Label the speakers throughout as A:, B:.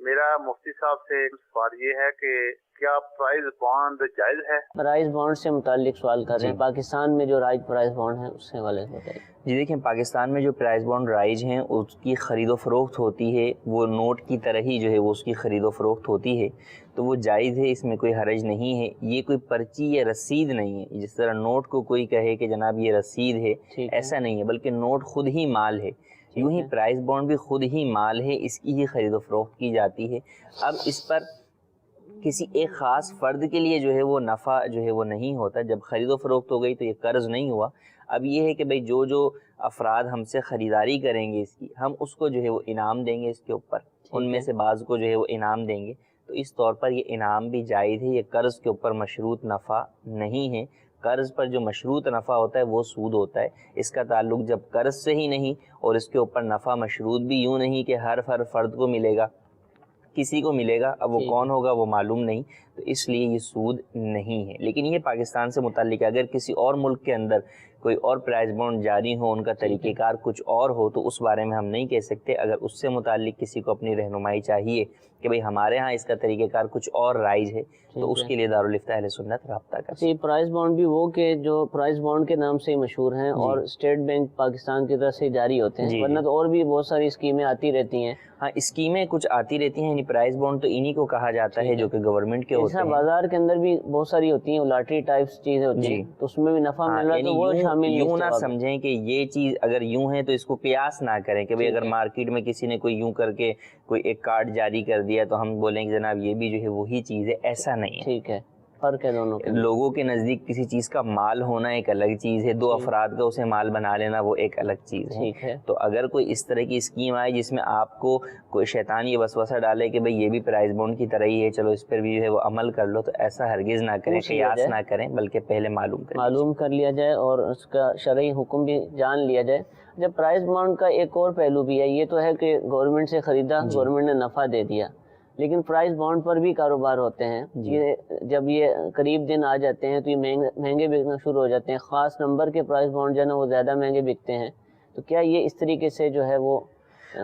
A: میرا مفتی صاحب سے سوال یہ ہے کہ کیا پرائز بانڈ جائز ہے؟
B: پرائز بانڈ سے متعلق سوال کر رہے ہیں پاکستان میں جو رائج پرائز بانڈ ہیں اس سے حوالے سے بتائیے۔
C: جی دیکھیں، پاکستان میں جو پرائز بانڈ رائج ہیں اس کی خرید و فروخت ہوتی ہے، وہ نوٹ کی طرح ہی جو ہے وہ اس کی خرید و فروخت ہوتی ہے، تو وہ جائز ہے، اس میں کوئی حرج نہیں ہے۔ یہ کوئی پرچی یا رسید نہیں ہے، جس طرح نوٹ کو کوئی کہے کہ جناب یہ رسید ہے، ایسا نہیں ہے، بلکہ نوٹ خود ہی مال ہے۔ یوں ہی پرائز بانڈ بھی خود ہی مال ہے، اس کی ہی خرید و فروخت کی جاتی ہے۔ اب اس پر کسی ایک خاص فرد کے لیے جو ہے وہ نفع جو ہے وہ نہیں ہوتا۔ جب خرید و فروخت ہو گئی تو یہ قرض نہیں ہوا۔ اب یہ ہے کہ بھئی جو افراد ہم سے خریداری کریں گے اس کی، ہم اس کو جو ہے وہ انعام دیں گے، اس کے اوپر ان میں سے بعض کو جو ہے وہ انعام دیں گے، تو اس طور پر یہ انعام بھی جائز ہے۔ یہ قرض کے اوپر مشروط نفع نہیں ہے۔ قرض پر جو مشروط نفع ہوتا ہے وہ سود ہوتا ہے۔ اس کا تعلق جب قرض سے ہی نہیں اور اس کے اوپر نفع مشروط بھی یوں نہیں کہ ہر فرد کو ملے گا، کسی کو ملے گا، اب وہ کون ہوگا وہ معلوم نہیں، تو اس لیے یہ سود نہیں ہے۔ لیکن یہ پاکستان سے متعلق ہے۔ اگر کسی اور ملک کے اندر کوئی اور پرائز بانڈ جاری ہو، ان کا طریقہ کار کچھ اور ہو، تو اس بارے میں ہم نہیں کہہ سکتے۔ اگر اس سے متعلق کسی کو اپنی رہنمائی چاہیے کہ بھئی ہمارے ہاں اس کا طریقہ کار کچھ اور رائج ہے، تو اس کے لیے دارالفتاء اہل سنت رابطہ کر سکتے ہیں۔
B: پرائز بانڈ بھی وہ کہ جو پرائز بانڈ کے نام سے ہی مشہور ہیں اور اسٹیٹ بینک پاکستان کی طرف سے جاری ہوتے ہیں، ورنہ تو اور بھی بہت ساری اسکیمیں آتی رہتی ہیں۔
C: ہاں، اسکیمیں کچھ آتی رہتی ہیں، یعنی پرائز بانڈ تو انہی کو کہا جاتا ہے جو کہ گورنمنٹ کے ہوتے ہیں۔
B: بازار کے اندر بھی بہت ساری ہوتی ہیں، لاٹری ٹائپس چیزیں ہوتی ہیں، تو اس میں بھی نفع مل رہا ہے، تو وہ شامل نہیں۔
C: یوں نہ سمجھیں کہ یہ چیز اگر یوں ہے تو اس کو قیاس نہ کریں کہ بھئی اگر مارکیٹ میں کسی نے کوئی یوں کر کے کوئی ایک کارڈ جاری کر دیا تو ہم بولیں کہ جناب یہ بھی جو ہے وہی چیز ہے، ایسا نہیں ہے۔
B: ٹھیک ہے، فرق ہے دونوں کے۔
C: لوگوں کے نزدیک کسی چیز کا مال ہونا ایک الگ چیز ہے، دو افراد کا اسے مال بنا لینا وہ ایک الگ چیز ہے۔ تو اگر کوئی اس طرح کی اسکیم آئے جس میں آپ کو کوئی شیطان یہ وسوسہ ڈالے کہ بھئی یہ بھی پرائز بانڈ کی طرح ہی ہے، چلو اس پر بھی جو ہے وہ عمل کر لو، تو ایسا ہرگز نہ کریں، قیاس نہ کریں، بلکہ پہلے معلوم
B: کر لیا جائے اور اس کا شرعی حکم بھی جان لیا جائے۔ جب پرائز بانڈ کا ایک اور پہلو بھی ہے، یہ تو ہے کہ گورنمنٹ سے خریدا، گورنمنٹ نے نفع دے دیا، لیکن پرائز بانڈ پر بھی کاروبار ہوتے ہیں۔ یہ جب یہ قریب دن آ جاتے ہیں تو یہ مہنگے بکنا شروع ہو جاتے ہیں، خاص نمبر کے پرائز بانڈ جو ہے نا وہ زیادہ مہنگے بکتے ہیں۔ تو کیا یہ اس طریقے سے جو ہے وہ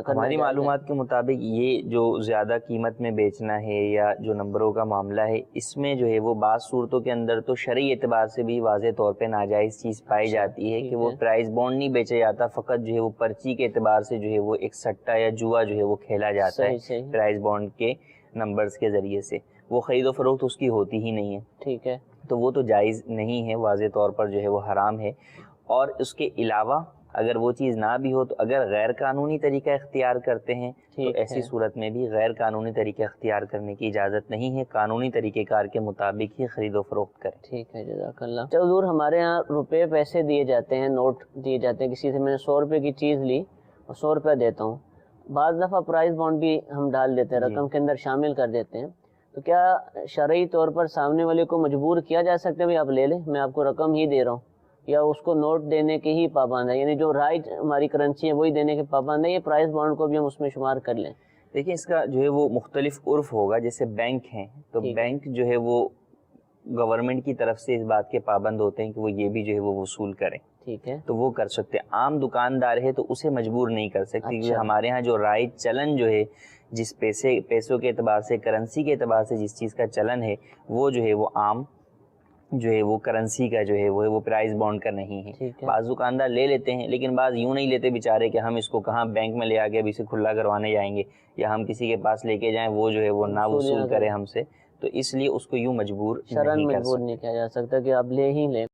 C: ہماری معلومات کے مطابق یہ جو زیادہ قیمت میں بیچنا ہے یا جو نمبروں کا معاملہ ہے، اس میں جو ہے وہ بعض صورتوں کے اندر تو شرعی اعتبار سے بھی واضح طور پہ ناجائز چیز پائی جاتی ہے کہ وہ پرائز بانڈ نہیں بیچا جاتا، فقط جو ہے وہ پرچی کے اعتبار سے جو ہے وہ ایک سٹہ یا جوا جو ہے وہ کھیلا جاتا ہے پرائز بانڈ کے نمبرز کے ذریعے سے، وہ خرید و فروخت اس کی ہوتی ہی نہیں ہے۔
B: ٹھیک ہے،
C: تو وہ تو جائز نہیں ہے، واضح طور پر جو ہے وہ حرام ہے۔ اور اس کے علاوہ اگر وہ چیز نہ بھی ہو تو اگر غیر قانونی طریقہ اختیار کرتے ہیں تو ایسی صورت میں بھی غیر قانونی طریقہ اختیار کرنے کی اجازت نہیں ہے، قانونی طریقہ کار کے مطابق ہی خرید و فروخت کریں۔
B: ٹھیک ہے، جزاک اللہ۔ تو حضور ہمارے ہاں روپے پیسے دیے جاتے ہیں، نوٹ دیے جاتے ہیں، کسی سے میں نے 100 روپے کی چیز لی اور 100 روپے دیتا ہوں، بعض دفعہ پرائز بانڈ بھی ہم ڈال دیتے ہیں، رقم کے اندر شامل کر دیتے ہیں، تو کیا شرعی طور پر سامنے والے کو مجبور کیا جا سکتا ہے بھئی آپ لے لیں، میں آپ کو رقم ہی دے رہا ہوں، یا اس کو نوٹ دینے کے ہی پابند ہے، یعنی جو رائٹ ہماری کرنسی ہے وہی دینے کے پابند ہے، یہ پرائز بانڈ کو بھی ہم اس میں شمار کر لیں؟
C: دیکھیں، اس کا جو ہے وہ مختلف عرف ہوگا۔ جیسے بینک ہیں تو بینک جو ہے وہ گورنمنٹ کی طرف سے اس بات کے پابند ہوتے ہیں کہ وہ یہ بھی جو ہے وہ وصول کریں،
B: ٹھیک ہے،
C: تو وہ کر سکتے ہیں۔ عام دکاندار ہے تو اسے مجبور نہیں کر سکتے، کیونکہ ہمارے ہاں جو رائج چلن جو ہے، جس پیسوں کے اعتبار سے، کرنسی کے اعتبار سے جس چیز کا چلن ہے، وہ جو ہے وہ عام جو ہے وہ کرنسی کا جو ہے وہ پرائز بانڈ کا نہیں ہے۔ بعض دکاندار لے لیتے ہیں، لیکن بعض یوں نہیں لیتے بیچارے کہ ہم اس کو کہاں بینک میں لے آ کے ابھی سے کھلا کروانے جائیں گے، یا ہم کسی کے پاس لے کے جائیں وہ جو ہے وہ نہ وصول کرے ہم سے، تو اس لیے اس کو یوں مجبور
B: نہیں کیا جا سکتا کہ آپ لے ہی لیں۔